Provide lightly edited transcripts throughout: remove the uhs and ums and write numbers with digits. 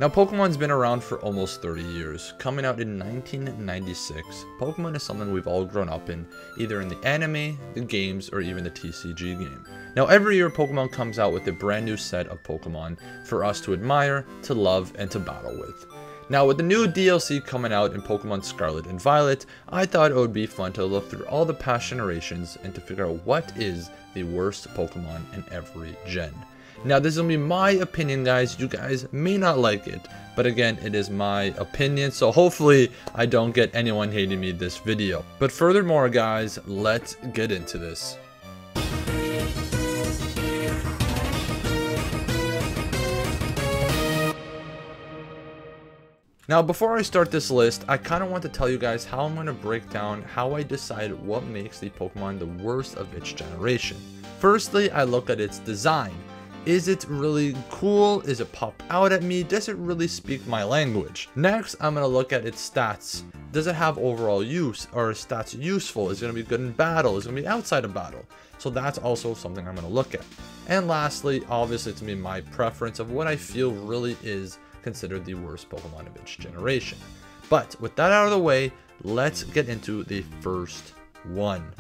Now, Pokemon's been around for almost 30 years, coming out in 1996. Pokemon is something we've all grown up in, either in the anime, the games, or even the TCG game. Now, every year Pokemon comes out with a brand new set of Pokemon for us to admire, to love, and to battle with. Now, with the new DLC coming out in Pokemon Scarlet and Violet, I thought it would be fun to look through all the past generations and to figure out what is the worst Pokemon in every gen. Now, this is going to be my opinion, guys. You guys may not like it, but again, it is my opinion, so hopefully I don't get anyone hating me this video. But furthermore, guys, let's get into this. Now, before I start this list, I kind of want to tell you guys how I'm going to break down how I decide what makes the Pokemon the worst of its generation. Firstly, I look at its design. Is it really cool? Is it pop out at me? Does it really speak my language? Next, I'm going to look at its stats. Does it have overall use? Are its stats useful? Is it going to be good in battle? Is it going to be outside of battle? So that's also something I'm going to look at. And lastly, obviously, it's going to be my preference of what I feel really is considered the worst Pokemon of its generation. But with that out of the way, let's get into the first one.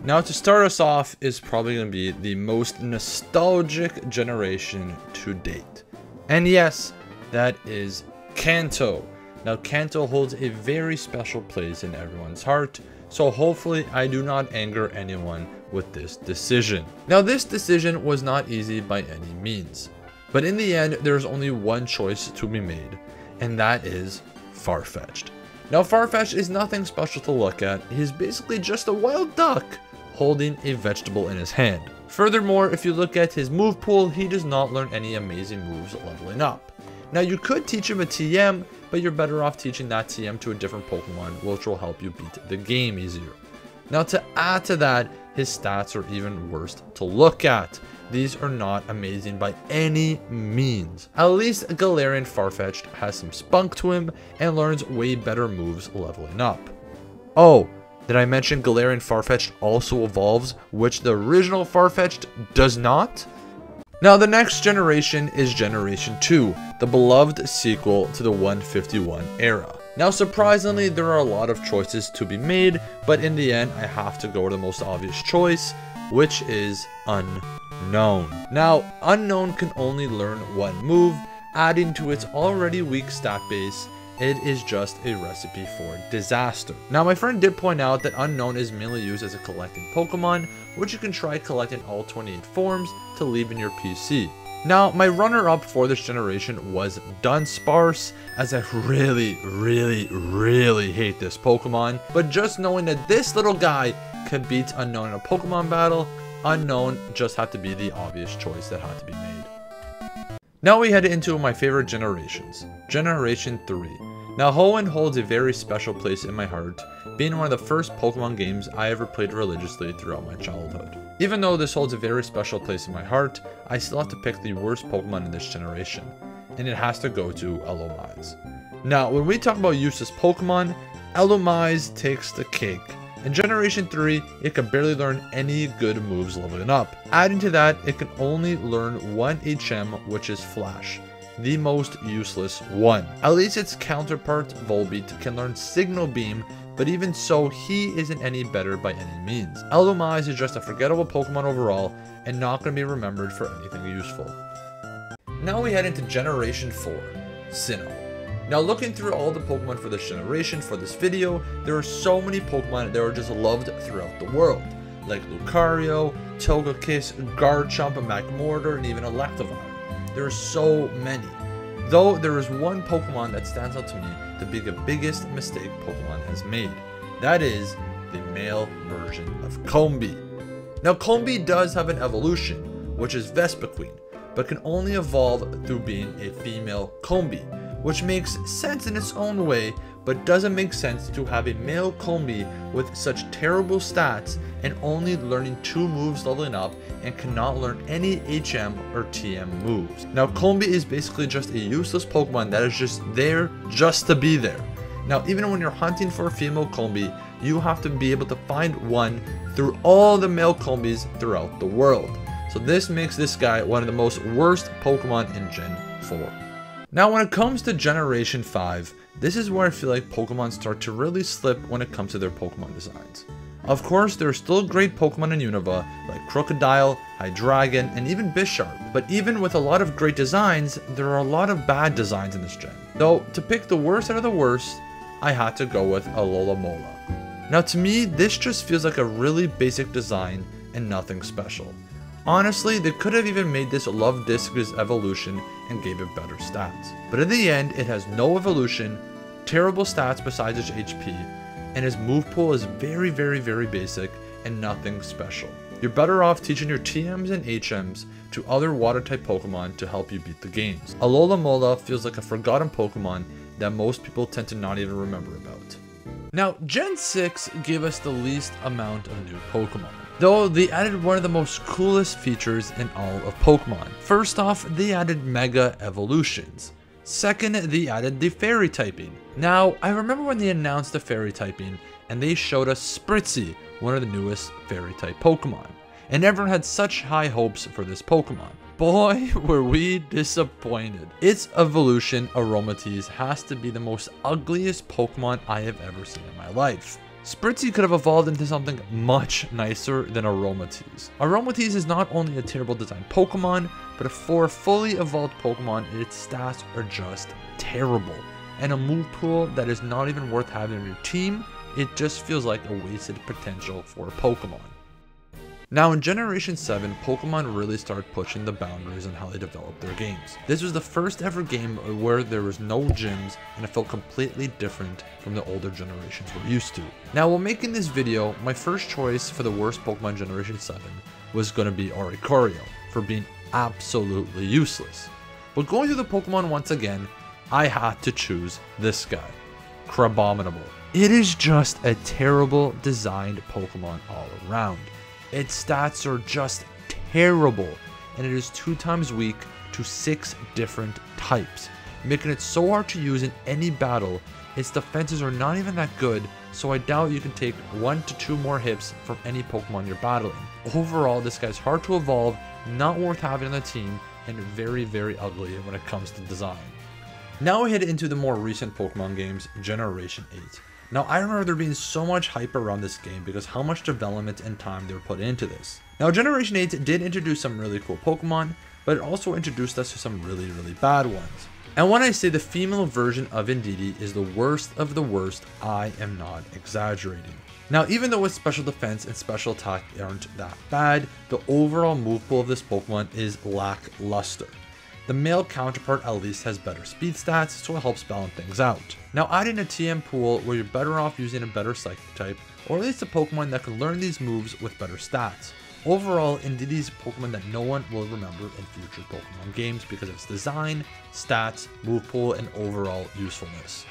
Now, to start us off is probably going to be the most nostalgic generation to date. And yes, that is Kanto. Now, Kanto holds a very special place in everyone's heart, so hopefully I do not anger anyone with this decision. Now, this decision was not easy by any means, but in the end, there's only one choice to be made, and that is Farfetch'd. Now, Farfetch'd is nothing special to look at. He's basically just a wild duck holding a vegetable in his hand. Furthermore, if you look at his move pool, he does not learn any amazing moves leveling up. Now, you could teach him a TM, but you're better off teaching that TM to a different Pokemon, which will help you beat the game easier. Now, to add to that, his stats are even worse to look at. These are not amazing by any means. At least Galarian Farfetch'd has some spunk to him and learns way better moves leveling up. Oh, did I mention Galarian Farfetch'd also evolves, which the original Farfetch'd does not? Now, the next generation is Generation 2, the beloved sequel to the 151 era. Now, surprisingly, there are a lot of choices to be made, but in the end, I have to go with the most obvious choice, which is Unknown. Now, Unknown can only learn one move, adding to its already weak stat base. It is just a recipe for disaster. Now, my friend did point out that Unknown is mainly used as a collecting Pokemon, which you can try collecting all 28 forms to leave in your PC. Now, my runner-up for this generation was Dunsparce, as I really hate this Pokemon. But just knowing that this little guy could beat Unknown in a Pokemon battle, Unknown just had to be the obvious choice that had to be made. Now we head into my favorite generations, Generation 3. Now, Hoenn holds a very special place in my heart, being one of the first Pokemon games I ever played religiously throughout my childhood. Even though this holds a very special place in my heart, I still have to pick the worst Pokemon in this generation, and it has to go to Elomise. Now, when we talk about useless Pokemon, Elomise takes the cake. In Generation 3, it can barely learn any good moves leveling up. Adding to that, it can only learn one HM, which is Flash, the most useless one. At least its counterpart, Volbeat, can learn Signal Beam, but even so, he isn't any better by any means. Elomise is just a forgettable Pokemon overall, and not going to be remembered for anything useful. Now we head into Generation 4, Sinnoh. Now, looking through all the Pokemon for this generation for this video, there are so many Pokemon that are just loved throughout the world, like Lucario, Togekiss, Garchomp, Magmortar, and even Electivire. There are so many. Though there is one Pokemon that stands out to me to be the biggest mistake Pokemon has made. That is the male version of Combee. Now, Combee does have an evolution, which is Vespiquen, but can only evolve through being a female Combee, which makes sense in its own way, but doesn't make sense to have a male Combee with such terrible stats and only learning 2 moves leveling up and cannot learn any HM or TM moves. Now, Combee is basically just a useless Pokemon that is just there just to be there. Now, even when you're hunting for a female Combee, you have to be able to find one through all the male Combees throughout the world. So this makes this guy one of the most worst Pokemon in Gen 4. Now when it comes to Generation 5, this is where I feel like Pokemon start to really slip when it comes to their Pokemon designs. Of course, there are still great Pokemon in Unova, like Crocodile, Hydreigon, and even Bisharp. But even with a lot of great designs, there are a lot of bad designs in this gen. Though, to pick the worst out of the worst, I had to go with Alola. Now to me, this just feels like a really basic design and nothing special. Honestly, they could have even made this Love Disc's evolution and gave it better stats. But in the end, it has no evolution, terrible stats besides its HP, and his move pool is very basic and nothing special. You're better off teaching your TMs and HMs to other water type Pokemon to help you beat the games. Alola feels like a forgotten Pokemon that most people tend to not even remember about. Now, Gen 6 gave us the least amount of new Pokemon, though they added one of the most coolest features in all of Pokemon. First off, they added Mega Evolutions. Second, they added the Fairy typing. Now, I remember when they announced the Fairy typing and they showed us Spritzee, one of the newest Fairy type Pokemon, and everyone had such high hopes for this Pokemon. Boy, were we disappointed. Its evolution, Aromatisse, has to be the most ugliest Pokemon I have ever seen in my life. Spritzee could have evolved into something much nicer than Aromatisse. Aromatisse is not only a terrible designed Pokemon, but for a fully evolved Pokemon, its stats are just terrible. And a move pool that is not even worth having on your team, it just feels like a wasted potential for a Pokemon. Now in Generation 7, Pokemon really started pushing the boundaries on how they develop their games. This was the first ever game where there was no gyms and it felt completely different from the older generations we're used to. Now while making this video, my first choice for the worst Pokemon Generation 7 was going to be Oricorio for being absolutely useless. But going through the Pokemon once again, I had to choose this guy, Crabominable. It is just a terrible designed Pokemon all around. Its stats are just terrible, and it is 2 times weak to 6 different types, making it so hard to use in any battle. Its defenses are not even that good, so I doubt you can take 1 to 2 more hits from any Pokemon you're battling. Overall, this guy's hard to evolve, not worth having on the team, and very ugly when it comes to design. Now we head into the more recent Pokemon games, Generation 8. Now I remember there being so much hype around this game because how much development and time they were put into this. Now Generation 8 did introduce some really cool Pokemon, but it also introduced us to some really bad ones. And when I say the female version of Indeedee is the worst of the worst, I am not exaggerating. Now even though its special defense and special attack aren't that bad, the overall move pool of this Pokemon is lackluster. The male counterpart at least has better speed stats, so it helps balance things out. Now adding a TM pool where you're better off using a better Psychic type, or at least a Pokemon that can learn these moves with better stats. Overall, Indeedee is a Pokemon that no one will remember in future Pokemon games because of its design, stats, move pool, and overall usefulness.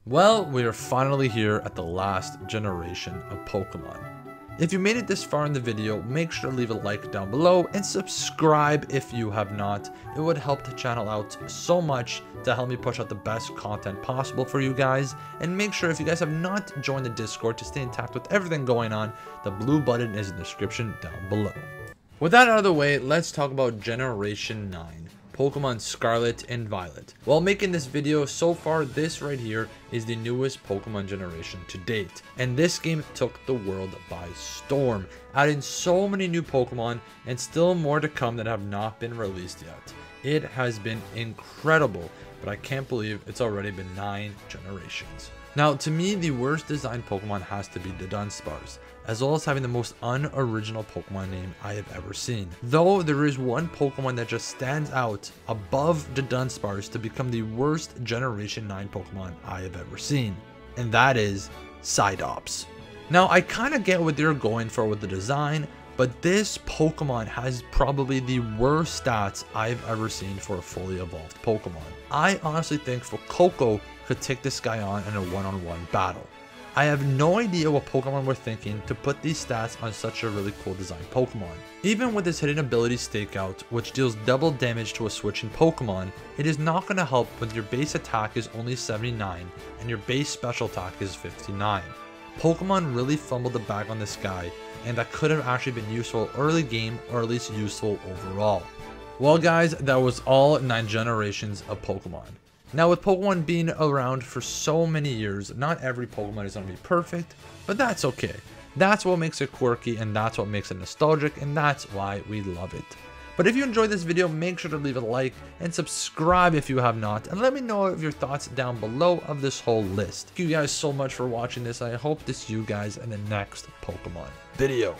Well, we are finally here at the last generation of Pokemon. If you made it this far in the video, make sure to leave a like down below and subscribe if you have not. It would help the channel out so much to help me push out the best content possible for you guys. And make sure if you guys have not joined the Discord to stay in touch with everything going on, the blue button is in the description down below. With that out of the way, let's talk about Generation 9. Pokemon Scarlet and Violet. While making this video, so far this right here is the newest Pokemon generation to date, and this game took the world by storm, adding so many new Pokemon and still more to come that have not been released yet. It has been incredible, but I can't believe it's already been 9 generations. Now to me, the worst designed Pokemon has to be the Dunsparce, as well as having the most unoriginal Pokemon name I have ever seen. Though there is one Pokemon that just stands out above the Dunsparce to become the worst Generation 9 Pokemon I have ever seen, and that is Psydops. Now I kind of get what they're going for with the design, but this Pokemon has probably the worst stats I've ever seen for a fully evolved Pokemon. I honestly think Fuecoco could take this guy on in a one-on-one battle. I have no idea what Pokemon were thinking to put these stats on such a really cool designed Pokemon. Even with its hidden ability Stakeout, which deals double damage to a switching Pokemon, it is not going to help when your base attack is only 79 and your base special attack is 59. Pokemon really fumbled the bag on this guy, and that could have actually been useful early game or at least useful overall. Well guys, that was all 9 generations of Pokemon. Now with Pokemon being around for so many years, not every Pokemon is going to be perfect, but that's okay. That's what makes it quirky, and that's what makes it nostalgic, and that's why we love it. But if you enjoyed this video, make sure to leave a like and subscribe if you have not, and let me know of your thoughts down below of this whole list. Thank you guys so much for watching this. I hope to see you guys in the next Pokemon video.